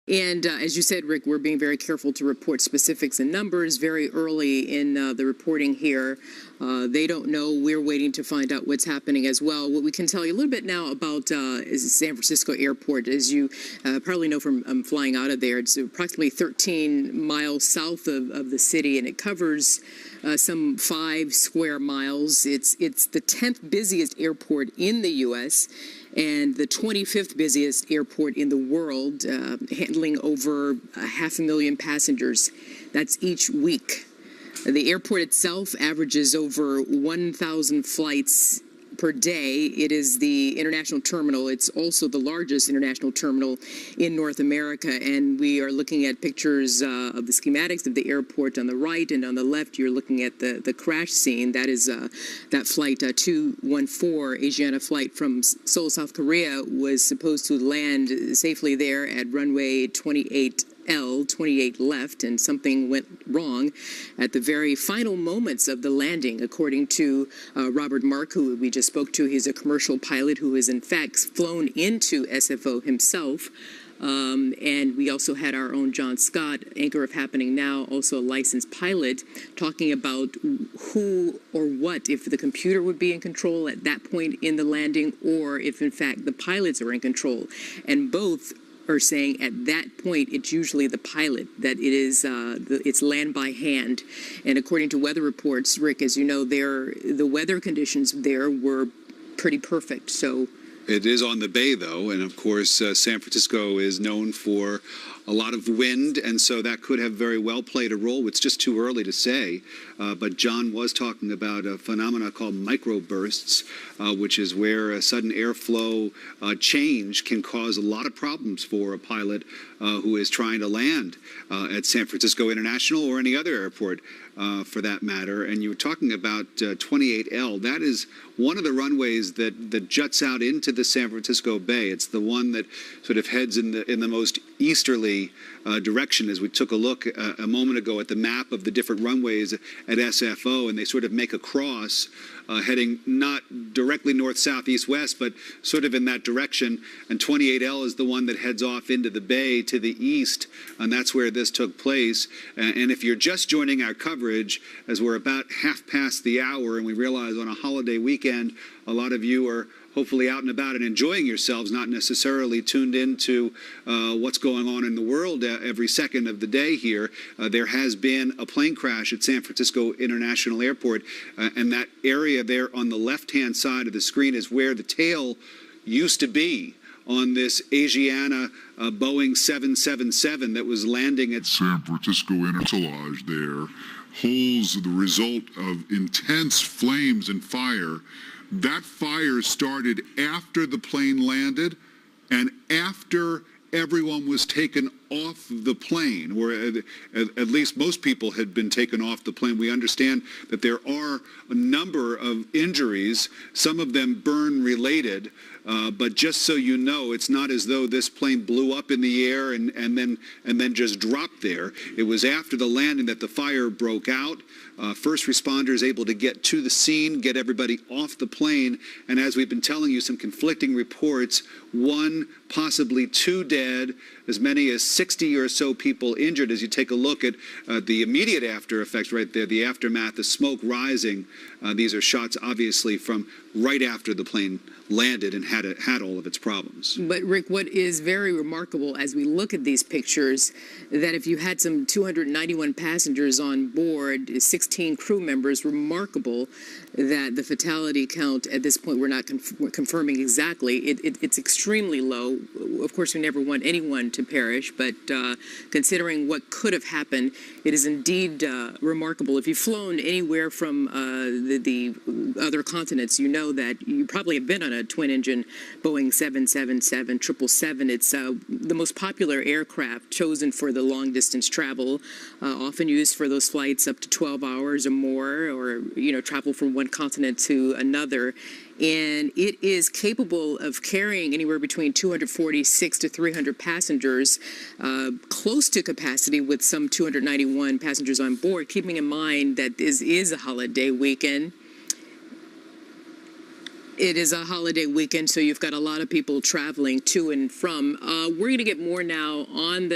And as you said, Rick, we're being very careful to report specifics and numbers very early in the reporting here. They don't know. We're waiting to find out what's happening as well. What we can tell you a little bit now about is San Francisco Airport. As you probably know from flying out of there, it's approximately 13 miles south of the city, and it covers some 5 square miles. It's the 10th busiest airport in the U.S., and the 25th busiest airport in the world, handling over 500,000 passengers. That's each week. The airport itself averages over 1,000 flights per day. It is the international terminal. It's also the largest international terminal in North America. And we are looking at pictures of the schematics of the airport on the right, and on the left you're looking at the crash scene. That is that flight 214, Asiana flight from Seoul, South Korea, was supposed to land safely there at runway 28 left, and something went wrong at the very final moments of the landing, according to Robert Mark, who we just spoke to. He's a commercial pilot who has in fact flown into SFO himself. And we also had our own John Scott, anchor of Happening Now, also a licensed pilot, talking about who or what, if the computer would be in control at that point in the landing, or if in fact the pilots are in control. And both are saying at that point it's usually the pilot, that it is it's land by hand. And according to weather reports, Rick, as you know, the weather conditions there were pretty perfect. So it is on the bay, though, and of course San Francisco is known for a lot of wind, and so that could have very well played a role. It's just too early to say, but John was talking about a phenomena called microbursts, which is where a sudden airflow change can cause a lot of problems for a pilot who is trying to land at San Francisco International or any other airport for that matter. And you were talking about 28L. That is one of the runways that juts out into the San Francisco Bay. It's the one that sort of heads in the most easterly direction. As we took a look a moment ago at the map of the different runways at SFO, and they sort of make a cross heading not directly north, south, east, west, but sort of in that direction. And 28L is the one that heads off into the bay to the east, and that's where this took place. And if you're just joining our coverage, as we're about half past the hour, and we realize on a holiday weekend, a lot of you are hopefully out and about and enjoying yourselves, not necessarily tuned into what's going on in the world every second of the day here. There has been a plane crash at San Francisco International Airport, and that area there on the left-hand side of the screen is where the tail used to be on this Asiana Boeing 777 that was landing at San Francisco International there. Holes the result of intense flames and fire. That fire started after the plane landed and after everyone was taken off the plane, or at least most people had been taken off the plane. We understand that there are a number of injuries, some of them burn related, but just so you know, it's not as though this plane blew up in the air and then just dropped there. It was after the landing that the fire broke out. First responders able to get to the scene, get everybody off the plane, and as we've been telling you, some conflicting reports, 1, possibly 2 dead, as many as 60 or so people injured. As you take a look at the immediate after effects right there, the aftermath, the smoke rising. These are shots obviously from right after the plane landed and had all of its problems. But Rick, what is very remarkable as we look at these pictures, that if you had some 291 passengers on board, 16 crew members, remarkable that the fatality count at this point, we're not confirming exactly. It's extremely low. Of course, we never want anyone to perish, but considering what could have happened, it is indeed remarkable. If you've flown anywhere from the other continents, you know that you probably have been on a twin-engine Boeing 777, 777. It's the most popular aircraft chosen for the long-distance travel, often used for those flights up to 12 hours or more, or travel from one continent to another. And it is capable of carrying anywhere between 246 to 300 passengers, close to capacity with some 291 passengers on board, keeping in mind that this is a holiday weekend. It is a holiday weekend, so you've got a lot of people traveling to and from. We're going to get more now on the